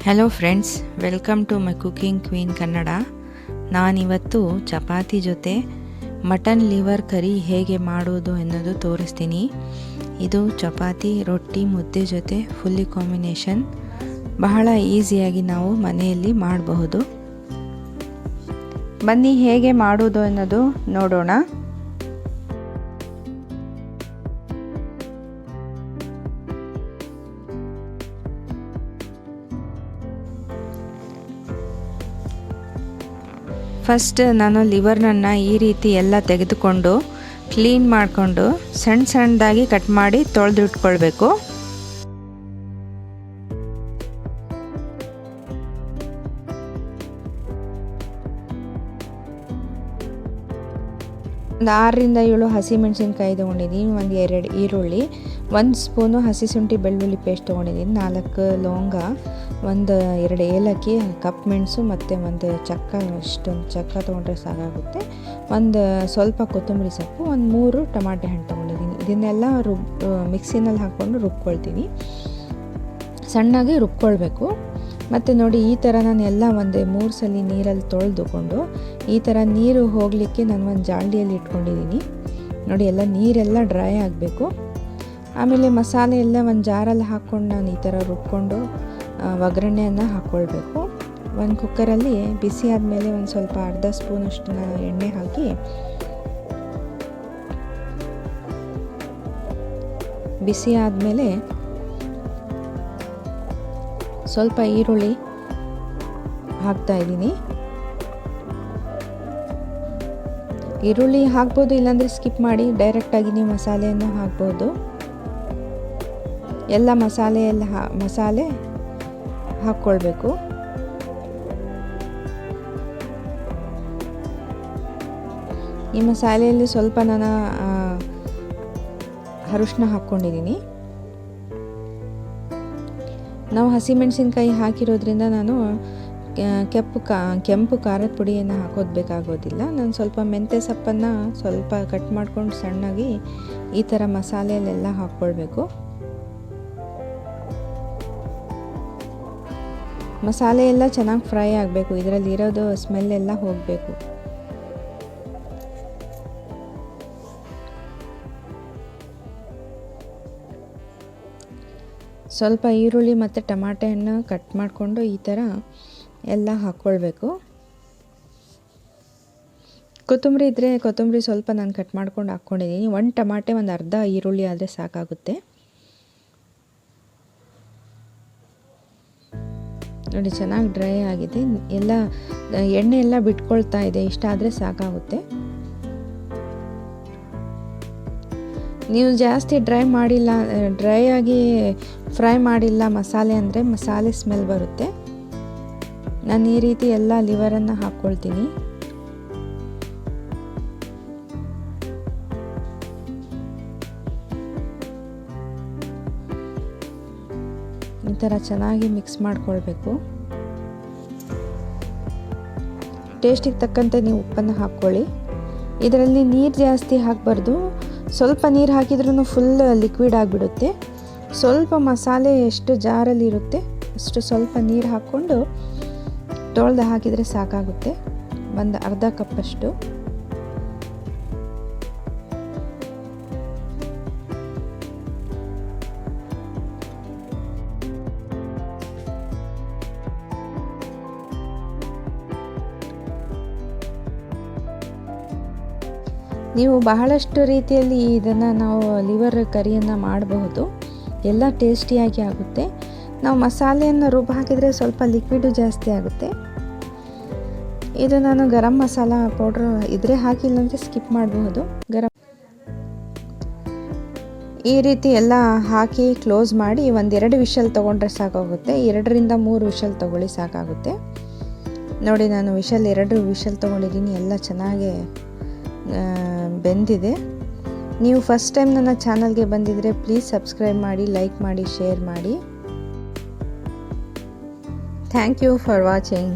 Hello friends, welcome to my cooking queen Kannada. ನಾನಿವತ್ತು ಚಪಾತಿ ಜೊತೆ mutton liver ಕರಿ ಹೇಗೆ ಮಾಡೋದು ಅನ್ನೋದು ತೋರಿಸ್ತೀನಿ. ಇದು ಚಪಾತಿ, ರೊಟ್ಟಿ, ಮುದ್ದೆ ಜೊತೆ ಫುಲ್ಲಿ ಕಾಂಬಿನೇಷನ್. ಬಹಳ ಈಸಿಯಾಗಿ ನಾವು ಮನೆಯಲ್ಲಿ ಮಾಡಬಹುದು. ಬನ್ನಿ ಹೇಗೆ ಮಾಡೋದು ಅನ್ನೋದು ನೋಡೋಣ. ಫಸ್ಟ್ ನಾನು ಲಿವರ್ನನ್ನು ಈ ರೀತಿ ಎಲ್ಲ ತೆಗೆದುಕೊಂಡು ಕ್ಲೀನ್ ಮಾಡಿಕೊಂಡು ಸಣ್ಣದಾಗಿ ಕಟ್ ಮಾಡಿ ತೊಳೆದಿಟ್ಕೊಳ್ಬೇಕು. ಒಂದು 6ರಿಂದ 7 ಹಸಿಮೆಣಸಿನ್ಕಾಯಿ ತೊಗೊಂಡಿದ್ದೀನಿ, ಒಂದು 2 ಈರುಳ್ಳಿ, 1 ಸ್ಪೂನು ಹಸಿ ಶುಂಠಿ ಬೆಳ್ಳುಳ್ಳಿ ಪೇಸ್ಟ್ ತೊಗೊಂಡಿದ್ದೀನಿ, 4 ಲವಂಗ, 2 ಏಲಕ್ಕಿ, ಕಪ್ ಮೆಣಸು ಮತ್ತು ಒಂದು ಚಕ್ಕ, ಇಷ್ಟೊಂದು ಚಕ್ಕ ತೊಗೊಂಡ್ರೆ ಸಾಕಾಗುತ್ತೆ, ಒಂದು ಸ್ವಲ್ಪ ಕೊತ್ತಂಬರಿ ಸೊಪ್ಪು, 3 ಟಮಾಟೆ ಹಣ್ಣು ತೊಗೊಂಡಿದ್ದೀನಿ. ಇದನ್ನೆಲ್ಲ ಮಿಕ್ಸಿನಲ್ಲಿ ಹಾಕ್ಕೊಂಡು ರುಬ್ಕೊಳ್ತೀನಿ. ಸಣ್ಣಗೆ ರುಬ್ಕೊಳ್ಬೇಕು. ಮತ್ತು ನೋಡಿ, ಈ ಥರ ನಾನು ಎಲ್ಲ 3 ಸಲ ನೀರಲ್ಲಿ ತೊಳೆದುಕೊಂಡು ಈ ಥರ ನೀರು ಹೋಗಲಿಕ್ಕೆ ನಾನು ಒಂದು ಜಾಲ್ಡಿಯಲ್ಲಿ ಇಟ್ಕೊಂಡಿದ್ದೀನಿ. ನೋಡಿ, ಎಲ್ಲ ನೀರೆಲ್ಲ ಡ್ರೈ ಆಗಬೇಕು. ಆಮೇಲೆ ಮಸಾಲೆ ಎಲ್ಲ ಒಂದು ಜಾರಲ್ಲಿ ಹಾಕ್ಕೊಂಡು ನಾನು ಈ ಥರ ರುಬ್ಕೊಂಡು ಒಗ್ಗರಣೆಯನ್ನು ಹಾಕ್ಕೊಳ್ಬೇಕು. ಒಂದು ಕುಕ್ಕರಲ್ಲಿ ಬಿಸಿ ಆದಮೇಲೆ ಒಂದು ಸ್ವಲ್ಪ ಅರ್ಧ ಸ್ಪೂನಷ್ಟು ಎಣ್ಣೆ ಹಾಕಿ ಬಿಸಿ ಆದಮೇಲೆ ಸ್ವಲ್ಪ ಈರುಳ್ಳಿ ಹಾಕ್ತಾ ಇದ್ದೀನಿ. ಈರುಳ್ಳಿ ಹಾಕ್ಬೋದು, ಇಲ್ಲಾಂದರೆ ಸ್ಕಿಪ್ ಮಾಡಿ ಡೈರೆಕ್ಟಾಗಿ ನೀವು ಮಸಾಲೆಯನ್ನು ಹಾಕ್ಬೋದು. ಎಲ್ಲ ಮಸಾಲೆ ಹಾಕ್ಕೊಳ್ಬೇಕು. ಈ ಮಸಾಲೆಯಲ್ಲಿ ಸ್ವಲ್ಪ ನಾನು ಅರಿಶಿನ ಹಾಕ್ಕೊಂಡಿದ್ದೀನಿ. ನಾವು ಹಸಿಮೆಣಸಿನ್ಕಾಯಿ ಹಾಕಿರೋದ್ರಿಂದ ನಾನು ಕೆಂಪು ಖಾರದ ಪುಡಿಯನ್ನು ಹಾಕೋದು ಬೇಕಾಗೋದಿಲ್ಲ. ನಾನು ಸ್ವಲ್ಪ ಮೆಂತ್ಯ ಸೊಪ್ಪನ್ನು ಸ್ವಲ್ಪ ಕಟ್ ಮಾಡ್ಕೊಂಡು ಸಣ್ಣಾಗಿ ಈ ಥರ ಮಸಾಲೆಯಲ್ಲೆಲ್ಲ ಹಾಕ್ಕೊಳ್ಬೇಕು. ಮಸಾಲೆ ಎಲ್ಲ ಚೆನ್ನಾಗಿ ಫ್ರೈ ಆಗಬೇಕು, ಇದರಲ್ಲಿರೋದು ಸ್ಮೆಲ್ ಎಲ್ಲ ಹೋಗಬೇಕು. ಸ್ವಲ್ಪ ಈರುಳ್ಳಿ ಮತ್ತು ಟಮಾಟೆ ಹಣ್ಣು ಕಟ್ ಮಾಡಿಕೊಂಡು ಈ ಥರ ಎಲ್ಲ ಹಾಕ್ಕೊಳ್ಬೇಕು. ಕೊತ್ತಂಬರಿ ಇದ್ದರೆ ಕೊತ್ತಂಬರಿ ಸ್ವಲ್ಪ ನಾನು ಕಟ್ ಮಾಡ್ಕೊಂಡು ಹಾಕ್ಕೊಂಡಿದ್ದೀನಿ. 1 ಟಮಾಟೆ, ಒಂದು ಅರ್ಧ ಈರುಳ್ಳಿ ಆದರೆ ಸಾಕಾಗುತ್ತೆ. ನೋಡಿ, ಚೆನ್ನಾಗಿ ಡ್ರೈ ಆಗಿದೆ, ಎಲ್ಲ ಎಣ್ಣೆ ಎಲ್ಲ ಬಿಟ್ಕೊಳ್ತಾ ಇದೆ. ಇಷ್ಟ ಆದರೆ ಸಾಕಾಗುತ್ತೆ. ನೀವು ಜಾಸ್ತಿ ಡ್ರೈ ಆಗಿ ಫ್ರೈ ಮಾಡಿಲ್ಲ ಮಸಾಲೆ ಅಂದರೆ ಮಸಾಲೆ ಸ್ಮೆಲ್ ಬರುತ್ತೆ. ನಾನು ಈ ರೀತಿ ಎಲ್ಲ ಲಿವರನ್ನು ಹಾಕ್ಕೊಳ್ತೀನಿ. ಈ ಥರ ಚೆನ್ನಾಗಿ ಮಿಕ್ಸ್ ಮಾಡ್ಕೊಳ್ಬೇಕು. ಟೇಸ್ಟಿಗೆ ತಕ್ಕಂತೆ ನೀವು ಉಪ್ಪನ್ನು ಹಾಕ್ಕೊಳ್ಳಿ. ಇದರಲ್ಲಿ ನೀರು ಜಾಸ್ತಿ ಹಾಕಬಾರ್ದು. ಸ್ವಲ್ಪ ನೀರು ಹಾಕಿದ್ರೂ ಫುಲ್ ಲಿಕ್ವಿಡ್ ಆಗಿಬಿಡುತ್ತೆ. ಸ್ವಲ್ಪ ಮಸಾಲೆ ಎಷ್ಟು ಜಾರಲ್ಲಿ ಇರುತ್ತೆ ಅಷ್ಟು ಸ್ವಲ್ಪ ನೀರು ಹಾಕ್ಕೊಂಡು ತೊಳೆದು ಹಾಕಿದರೆ ಸಾಕಾಗುತ್ತೆ. ಒಂದು ಅರ್ಧ ಕಪ್ಪಷ್ಟು. ನೀವು ಬಹಳಷ್ಟು ರೀತಿಯಲ್ಲಿ ಇದನ್ನು ನಾವು ಲಿವರ್ ಕರಿಯನ್ನು ಮಾಡಬಹುದು. ಎಲ್ಲ ಟೇಸ್ಟಿಯಾಗಿ ಆಗುತ್ತೆ. ನಾವು ಮಸಾಲೆಯನ್ನು ಹಾಕಿದರೆ ಸ್ವಲ್ಪ ಲಿಕ್ವಿಡು ಜಾಸ್ತಿ ಆಗುತ್ತೆ. ಇದು ನಾನು ಗರಂ ಮಸಾಲ ಪೌಡ್ರ್ ಇದ್ರೆ ಹಾಕಿಲ್ಲ ಅಂದರೆ ಸ್ಕಿಪ್ ಮಾಡಬಹುದು. ಈ ರೀತಿ ಎಲ್ಲ ಹಾಕಿ ಕ್ಲೋಸ್ ಮಾಡಿ 1-2 ವಿಷಲ್ ತೊಗೊಂಡ್ರೆ ಸಾಕಾಗುತ್ತೆ. 2ರಿಂದ 3 ವಿಷಲ್ ತೊಗೊಳ್ಳಿ ಸಾಕಾಗುತ್ತೆ. ನೋಡಿ, ನಾನು 2 ವಿಷಲ್ ತೊಗೊಂಡಿದ್ದೀನಿ. ಎಲ್ಲ ಚೆನ್ನಾಗಿ ಬೆಂದಿದೆ. ನೀವು ಫಸ್ಟ್ ಟೈಮ್ ನನ್ನ ಚಾನಲ್ಗೆ ಬಂದಿದ್ದರೆ ಪ್ಲೀಸ್ ಸಬ್ಸ್ಕ್ರೈಬ್ ಮಾಡಿ, ಲೈಕ್ ಮಾಡಿ, ಶೇರ್ ಮಾಡಿ. Thank you for watching.